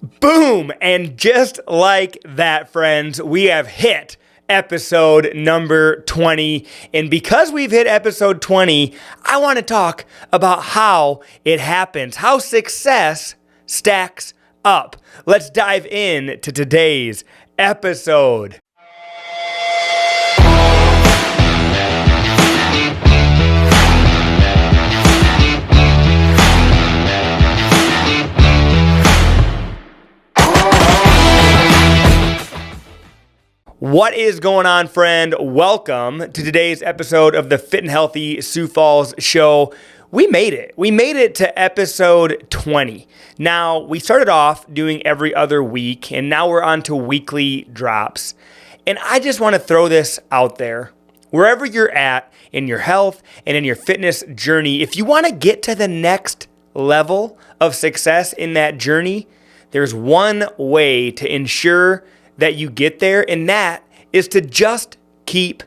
Boom! And just like that, friends, we have hit episode number 20. And because we've hit episode 20, I want to talk about how it happens, how success stacks up. Let's dive in to today's episode. What is going on, friend? Welcome to today's episode of the Fit and Healthy Sioux Falls Show. We made it. We made it to episode 20. Now, we started off doing every other week, and now we're on to weekly drops. And I just want to throw this out there. Wherever you're at in your health and in your fitness journey, if you want to get to the next level of success in that journey, there's one way to ensure that you get there, and that is to just keep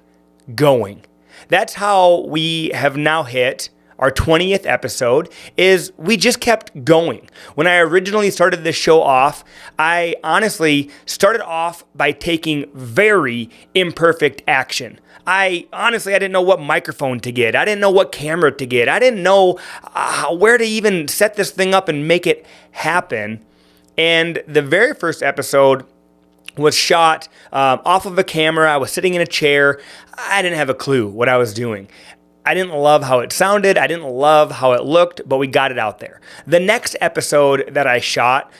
going. That's how we have now hit our 20th episode, is we just kept going. When I originally started this show off, I honestly started off by taking very imperfect action. I didn't know what microphone to get. I didn't know what camera to get. I didn't know where to even set this thing up and make it happen. And the very first episode was shot off of a camera. I was sitting in a chair. I didn't have a clue what I was doing. I didn't love how it sounded. I didn't love how it looked, but we got it out there. The next episode that I shot,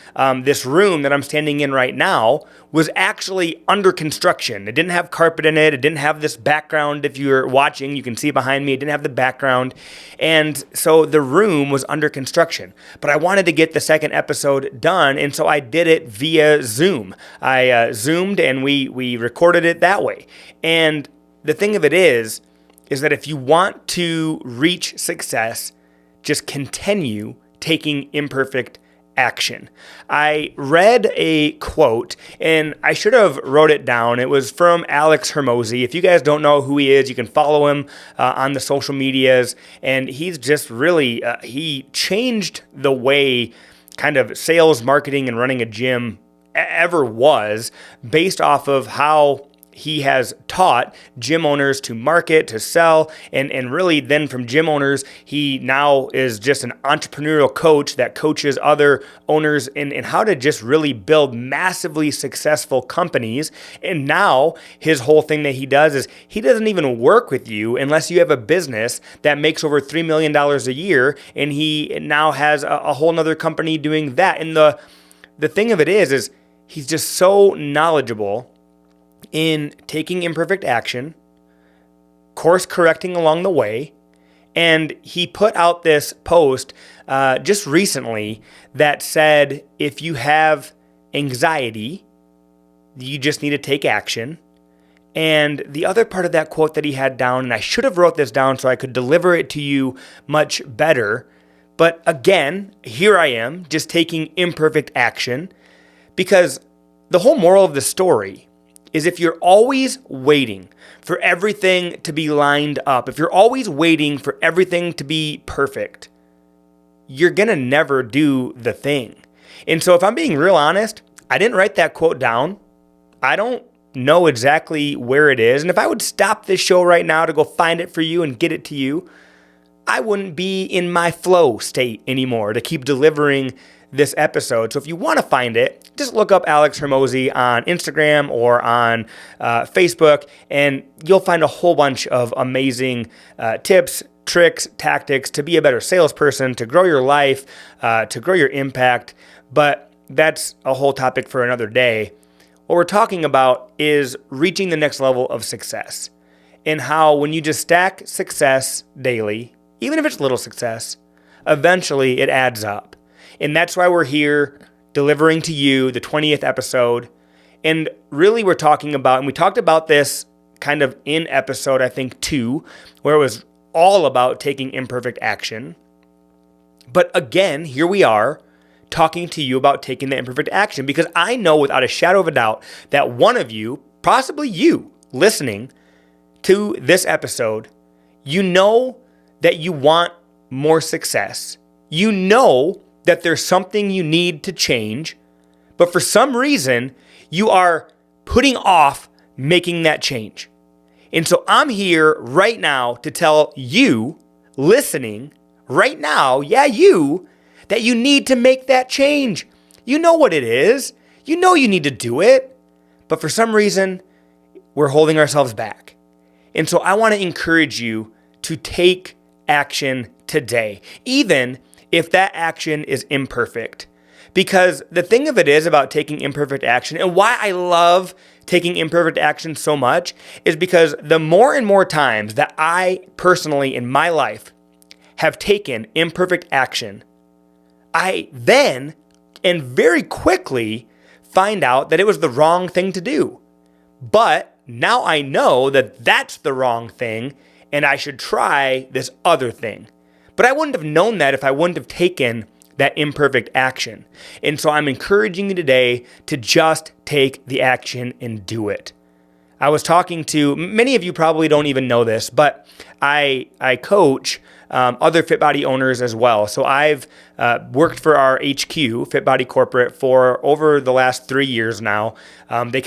this room that I'm standing in right now, was actually under construction. It didn't have carpet in it. It didn't have this background. If you're watching, you can see behind me, it didn't have the background. And so the room was under construction. But I wanted to get the second episode done, and so I did it via Zoom. I Zoomed, and we recorded it that way. And the thing of it is that if you want to reach success, just continue taking imperfect action. I read a quote, and I should have wrote it down. It was from Alex Hormozi. If you guys don't know who he is, you can follow him on the social medias, and he's just really, he changed the way kind of sales, marketing, and running a gym ever was, based off of how he has taught gym owners to market, to sell, and really then from gym owners, he now is just an entrepreneurial coach that coaches other owners in how to just really build massively successful companies. And now his whole thing that he does is he doesn't even work with you unless you have a business that makes over $3 million a year, and he now has a whole nother company doing that. And the thing of it is he's just so knowledgeable in taking imperfect action, course correcting along the way. And he put out this post just recently that said, if you have anxiety, you just need to take action. And the other part of that quote that he had down, and I should have wrote this down so I could deliver it to you much better. But again, here I am just taking imperfect action, because the whole moral of the story is if you're always waiting for everything to be lined up, if you're always waiting for everything to be perfect, you're going to never do the thing. And so if I'm being real honest, I didn't write that quote down. I don't know exactly where it is. And if I would stop this show right now to go find it for you and get it to you, I wouldn't be in my flow state anymore to keep delivering this episode. So if you want to find it, just look up Alex Hormozi on Instagram or on Facebook, and you'll find a whole bunch of amazing tips, tricks, tactics to be a better salesperson, to grow your life, to grow your impact. But that's a whole topic for another day. What we're talking about is reaching the next level of success, and how when you just stack success daily, even if it's little success, eventually it adds up. And that's why we're here delivering to you the 20th episode. And really we're talking about, and we talked about this kind of in episode, I think 2, where it was all about taking imperfect action. But again, here we are talking to you about taking the imperfect action, because I know without a shadow of a doubt that one of you, possibly you listening to this episode, you know that you want more success. You know that there's something you need to change, But for some reason, you are putting off making that change. And so I'm here right now to tell you, listening right now, you, that you need to make that change. You know what it is. You know you need to do it. But for some reason, we're holding ourselves back. And so I want to encourage you to take action today, even if that action is imperfect. Because the thing of it is about taking imperfect action, and why I love taking imperfect action so much, is because the more and more times that I personally in my life have taken imperfect action, I then and very quickly find out that it was the wrong thing to do. But now I know that that's the wrong thing and I should try this other thing. But I wouldn't have known that if I wouldn't have taken that imperfect action. And so I'm encouraging you today to just take the action and do it. I was talking to, many of you probably don't even know this, but I coach other FitBody owners as well. So I've worked for our HQ, FitBody Corporate, for over the last 3 years now. They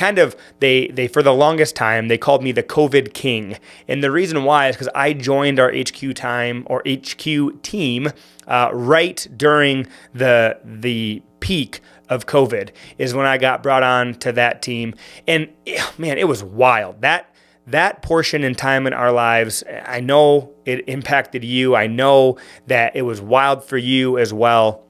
for the longest time, they called me the COVID King. And the reason why is because I joined our HQ team right during the peak of COVID is when I got brought on to that team. And man, it was wild. That portion in time in our lives, I know it impacted you. I know that it was wild for you as well,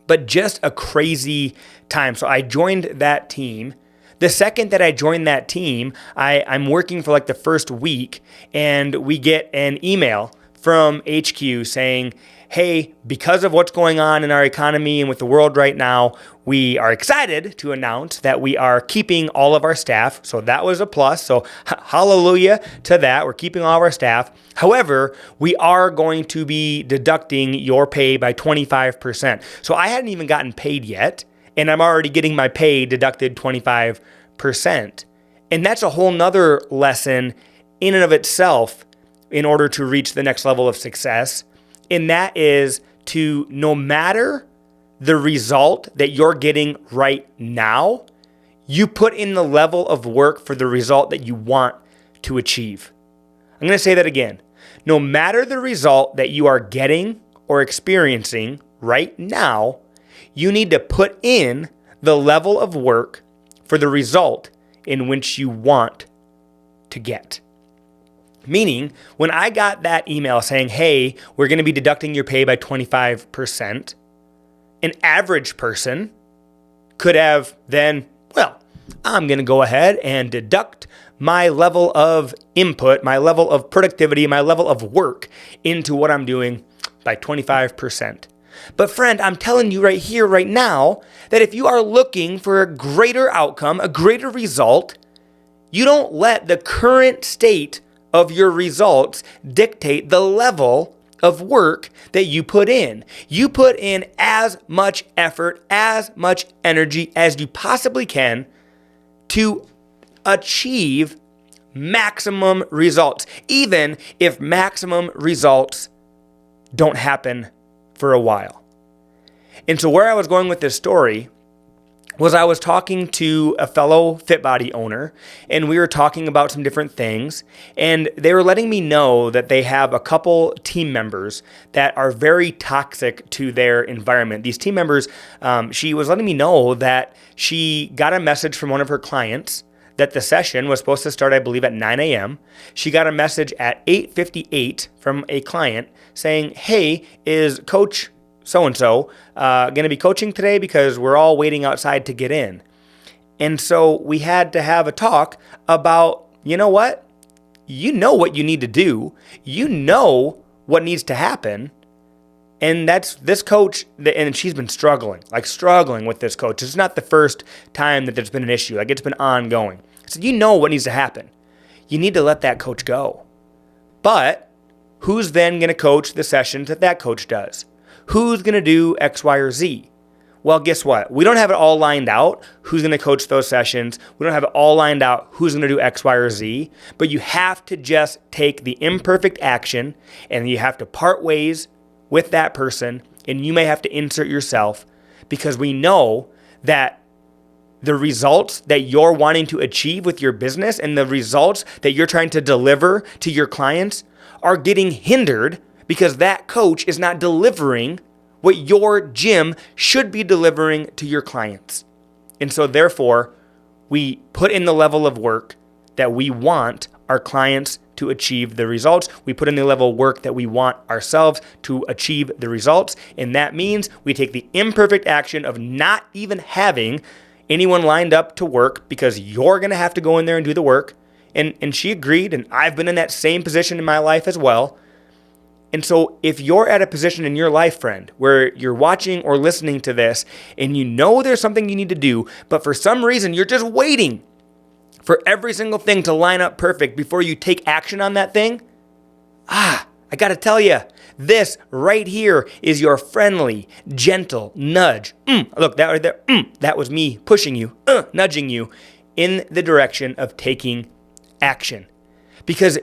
but just a crazy time. So I joined that team. The second that I joined that team, I'm working for like the first week, and we get an email from HQ saying, hey, because of what's going on in our economy and with the world right now, we are excited to announce that we are keeping all of our staff. So that was a plus. So hallelujah to that. We're keeping all of our staff. However, we are going to be deducting your pay by 25%. So I hadn't even gotten paid yet, and I'm already getting my pay deducted 25%. And that's a whole nother lesson in and of itself in order to reach the next level of success. And that is to, no matter the result that you're getting right now, you put in the level of work for the result that you want to achieve. I'm going to say that again. No matter the result that you are getting or experiencing right now, you need to put in the level of work for the result in which you want to get. Meaning, when I got that email saying, hey, we're going to be deducting your pay by 25%, an average person could have then, well, I'm going to go ahead and deduct my level of input, my level of productivity, my level of work into what I'm doing by 25%. But friend, I'm telling you right here, right now, that if you are looking for a greater outcome, a greater result, you don't let the current state of your results dictate the level of work that you put in. You put in as much effort, as much energy as you possibly can to achieve maximum results, even if maximum results don't happen for a while. And so where I was going with this story was I was talking to a fellow FitBody owner, and we were talking about some different things, and they were letting me know that they have a couple team members that are very toxic to their environment. These team members, she was letting me know that she got a message from one of her clients that the session was supposed to start, I believe, at 9 a.m. She got a message at 8:58 from a client saying, hey, is Coach so-and-so going to be coaching today because we're all waiting outside to get in. And so we had to have a talk about, you know what? You know what you need to do. You know what needs to happen. And that's this coach, and she's been struggling with this coach. It's not the first time that there's been an issue. It's been ongoing. So you know what needs to happen. You need to let that coach go. But who's then going to coach the sessions that coach does? Who's going to do X, Y, or Z? Well, guess what? We don't have it all lined out who's going to coach those sessions. We don't have it all lined out who's going to do X, Y, or Z. But you have to just take the imperfect action, and you have to part ways with that person, and you may have to insert yourself, because we know that the results that you're wanting to achieve with your business and the results that you're trying to deliver to your clients are getting hindered because that coach is not delivering what your gym should be delivering to your clients. And so therefore, we put in the level of work that we want our clients to achieve the results. We put in the level of work that we want ourselves to achieve the results. And that means we take the imperfect action of not even having anyone lined up to work because you're going to have to go in there and do the work. And she agreed, and I've been in that same position in my life as well. And so if you're at a position in your life, friend, where you're watching or listening to this and you know there's something you need to do, but for some reason you're just waiting for every single thing to line up perfect before you take action on that thing, I got to tell you, this right here is your friendly, gentle nudge. Look, that right there, that was me pushing you, nudging you in the direction of taking action. Because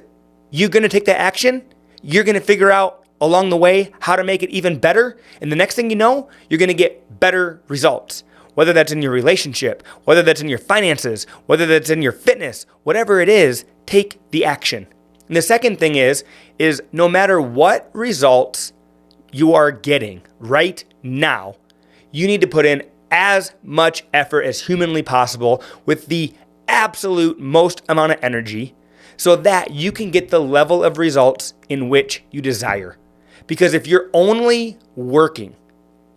you're going to take that action, you're going to figure out along the way how to make it even better. And the next thing you know, you're going to get better results. Whether that's in your relationship, whether that's in your finances, whether that's in your fitness, whatever it is, take the action. And the second thing is no matter what results you are getting right now, you need to put in as much effort as humanly possible with the absolute most amount of energy so that you can get the level of results in which you desire. Because if you're only working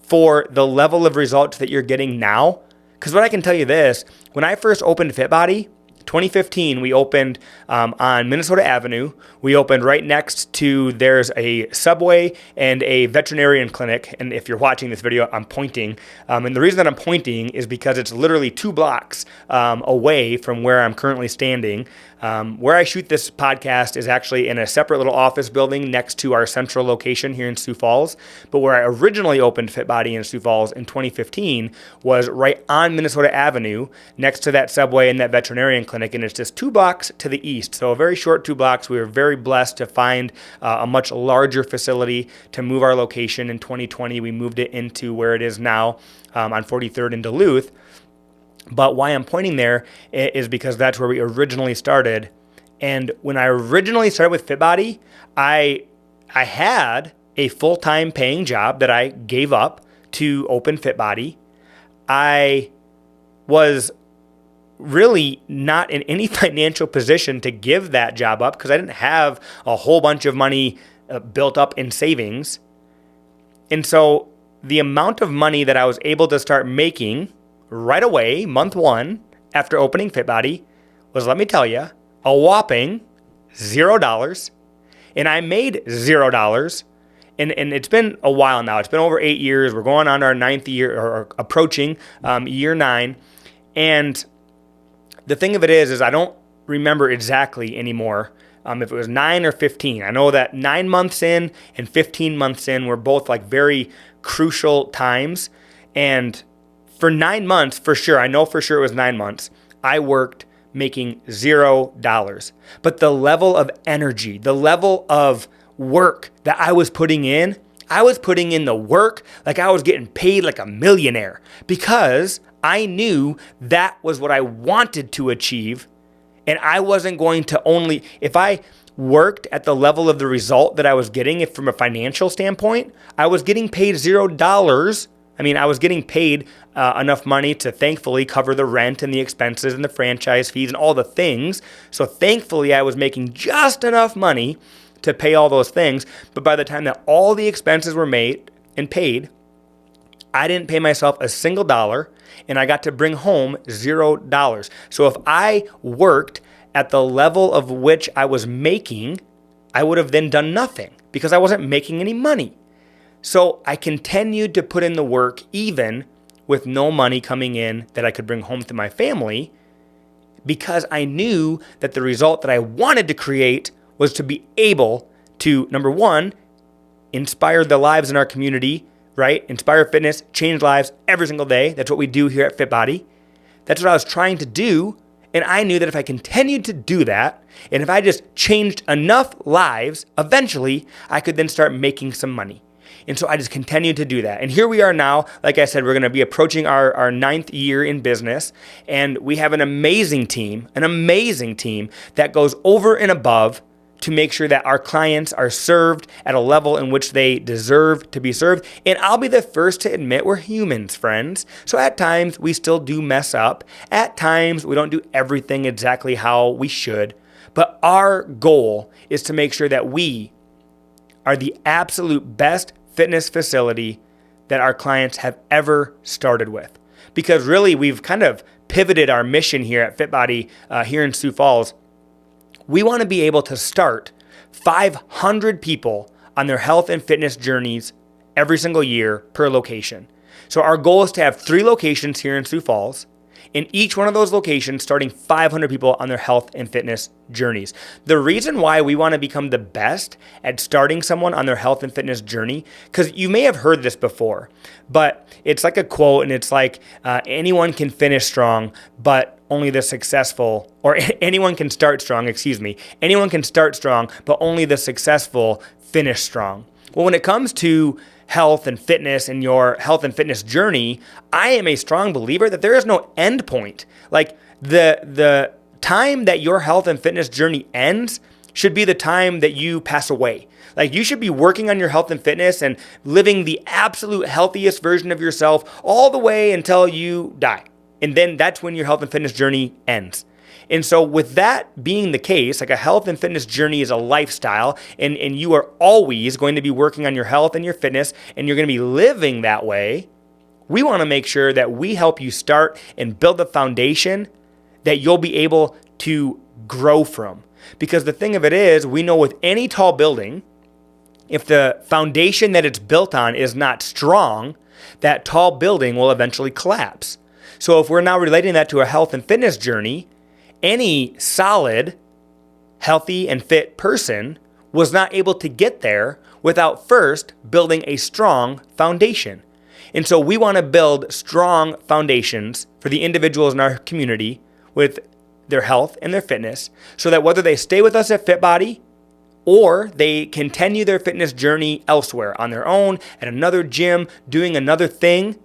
for the level of results that you're getting now, because what I can tell you this, when I first opened FitBody, 2015, we opened on Minnesota Avenue. We opened right next to, there's a Subway and a veterinarian clinic. And if you're watching this video, I'm pointing. And the reason that I'm pointing is because it's literally 2 blocks away from where I'm currently standing. Where I shoot this podcast is actually in a separate little office building next to our central location here in Sioux Falls. But where I originally opened FitBody in Sioux Falls in 2015 was right on Minnesota Avenue next to that Subway and that veterinarian clinic. And it's just 2 blocks to the east. So a very short 2 blocks. We were very blessed to find a much larger facility to move our location. In 2020, we moved it into where it is now on 43rd in Duluth. But why I'm pointing there is because that's where we originally started. And when I originally started with FitBody, I had a full-time paying job that I gave up to open FitBody. I was really not in any financial position to give that job up because I didn't have a whole bunch of money built up in savings. And so the amount of money that I was able to start making right away, month 1, after opening FitBody, was, let me tell you, a whopping $0. And I made $0. And it's been a while now. It's been over 8 years. We're going on our 9th year, or approaching year 9. And the thing of it is I don't remember exactly anymore if it was 9 or 15. I know that 9 months in and 15 months in were both like very crucial times. And for 9 months, for sure, I know for sure it was 9 months, I worked making $0. But the level of energy, the level of work that I was putting in the work like I was getting paid like a millionaire because I knew that was what I wanted to achieve. And I wasn't going to only, if I worked at the level of the result that I was getting, if from a financial standpoint, I was getting paid $0. I mean, I was getting paid enough money to thankfully cover the rent and the expenses and the franchise fees and all the things. So thankfully, I was making just enough money to pay all those things. But by the time that all the expenses were made and paid, I didn't pay myself a single dollar, and I got to bring home $0. So if I worked at the level of which I was making, I would have then done nothing because I wasn't making any money. So I continued to put in the work even with no money coming in that I could bring home to my family because I knew that the result that I wanted to create was to be able to, number one, inspire the lives in our community, right? Inspire fitness, change lives every single day. That's what we do here at FitBody. That's what I was trying to do. And I knew that if I continued to do that, and if I just changed enough lives, eventually I could then start making some money. And so I just continued to do that. And here we are now. Like I said, we're going to be approaching our ninth year in business. And we have an amazing team that goes over and above to make sure that our clients are served at a level in which they deserve to be served. And I'll be the first to admit we're humans, friends. So at times we still do mess up. At times we don't do everything exactly how we should. But our goal is to make sure that we are the absolute best fitness facility that our clients have ever started with. Because really we've kind of pivoted our mission here at FitBody here in Sioux Falls. We want to be able to start 500 people on their health and fitness journeys every single year per location. So our goal is to have 3 locations here in Sioux Falls. In each one of those locations, starting 500 people on their health and fitness journeys. The reason why we want to become the best at starting someone on their health and fitness journey, because you may have heard this before, but it's like a quote, and it's like anyone can finish strong, but only the successful, or anyone can start strong, anyone can start strong, but only the successful finish strong. Well, when it comes to health and fitness and your health and fitness journey, I am a strong believer that there is no end point. Like the time that your health and fitness journey ends should be the time that you pass away. Like you should be working on your health and fitness and living the absolute healthiest version of yourself all the way until you die. And then that's when your health and fitness journey ends. And so with that being the case, like a health and fitness journey is a lifestyle, and you are always going to be working on your health and your fitness, and you're going to be living that way, we want to make sure that we help you start and build the foundation that you'll be able to grow from. Because the thing of it is, we know with any tall building, if the foundation that it's built on is not strong, that tall building will eventually collapse. So if we're now relating that to a health and fitness journey, any solid, healthy, and fit person was not able to get there without first building a strong foundation. And so we want to build strong foundations for the individuals in our community with their health and their fitness, so that whether they stay with us at FitBody or they continue their fitness journey elsewhere on their own, at another gym, doing another thing,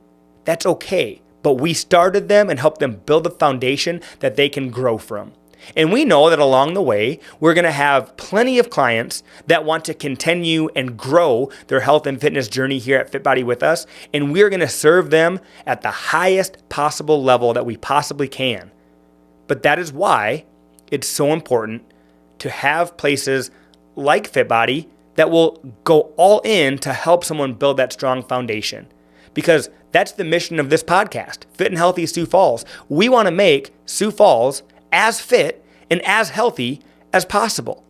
that's okay. But we started them and helped them build a foundation that they can grow from. And we know that along the way, we're going to have plenty of clients that want to continue and grow their health and fitness journey here at FitBody with us. And we're going to serve them at the highest possible level that we possibly can. But that is why it's so important to have places like FitBody that will go all in to help someone build that strong foundation. Because that's the mission of this podcast, Fit and Healthy Sioux Falls. We want to make Sioux Falls as fit and as healthy as possible.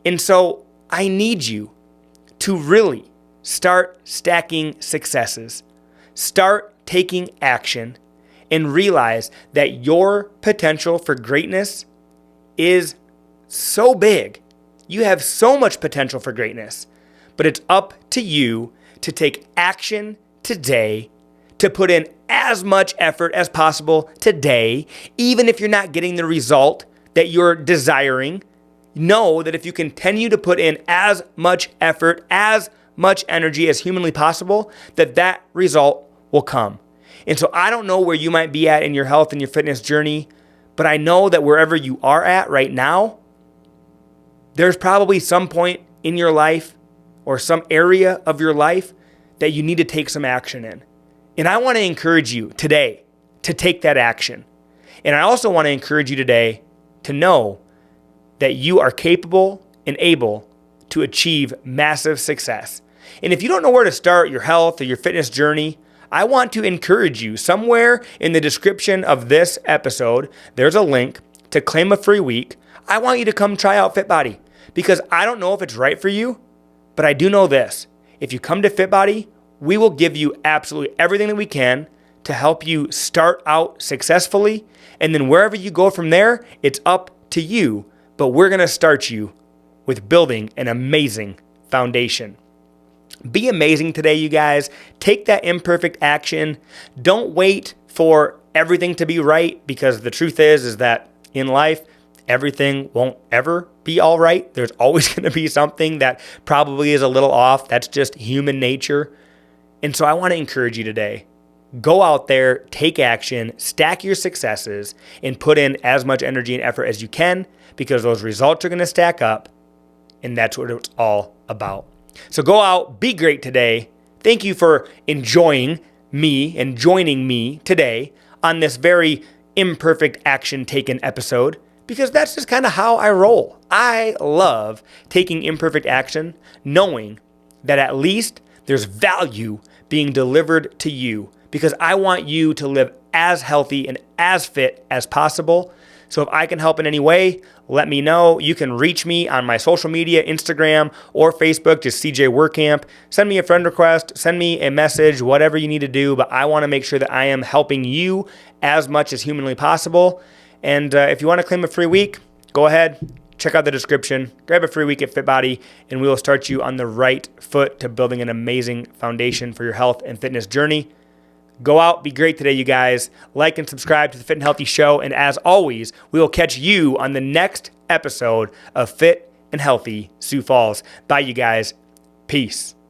And so I need you to really start stacking successes, start taking action, and realize that your potential for greatness is so big. You have so much potential for greatness, but it's up to you to take action today, to put in as much effort as possible today, even if you're not getting the result that you're desiring. Know that if you continue to put in as much effort, as much energy as humanly possible, that result will come. And so I don't know where you might be at in your health and your fitness journey, but I know that wherever you are at right now, there's probably some point in your life or some area of your life that you need to take some action in. And I want to encourage you today to take that action. And I also want to encourage you today to know that you are capable and able to achieve massive success. And if you don't know where to start your health or your fitness journey, I want to encourage you. Somewhere in the description of this episode, there's a link to claim a free week. I want you to come try out FitBody, because I don't know if it's right for you, but I do know this. If you come to FitBody, we will give you absolutely everything that we can to help you start out successfully. And then wherever you go from there, it's up to you. But we're going to start you with building an amazing foundation. Be amazing today, you guys. Take that imperfect action. Don't wait for everything to be right, because the truth is that in life, everything won't ever be all right. There's always going to be something that probably is a little off. That's just human nature. And so I want to encourage you today. Go out there, take action, stack your successes, and put in as much energy and effort as you can, because those results are going to stack up, and that's what it's all about. So go out, be great today. Thank you for enjoying me and joining me today on this very imperfect action taken episode, because that's just kind of how I roll. I love taking imperfect action, knowing that at least there's value being delivered to you, because I want you to live as healthy and as fit as possible. So if I can help in any way, let me know. You can reach me on my social media, Instagram or Facebook, just CJ WorkCamp. Send me a friend request, send me a message, whatever you need to do. But I want to make sure that I am helping you as much as humanly possible. And if you want to claim a free week, go ahead, check out the description, grab a free week at FitBody, and we will start you on the right foot to building an amazing foundation for your health and fitness journey. Go out, be great today, you guys. Like and subscribe to the Fit and Healthy Show. And as always, we will catch you on the next episode of Fit and Healthy Sioux Falls. Bye, you guys. Peace.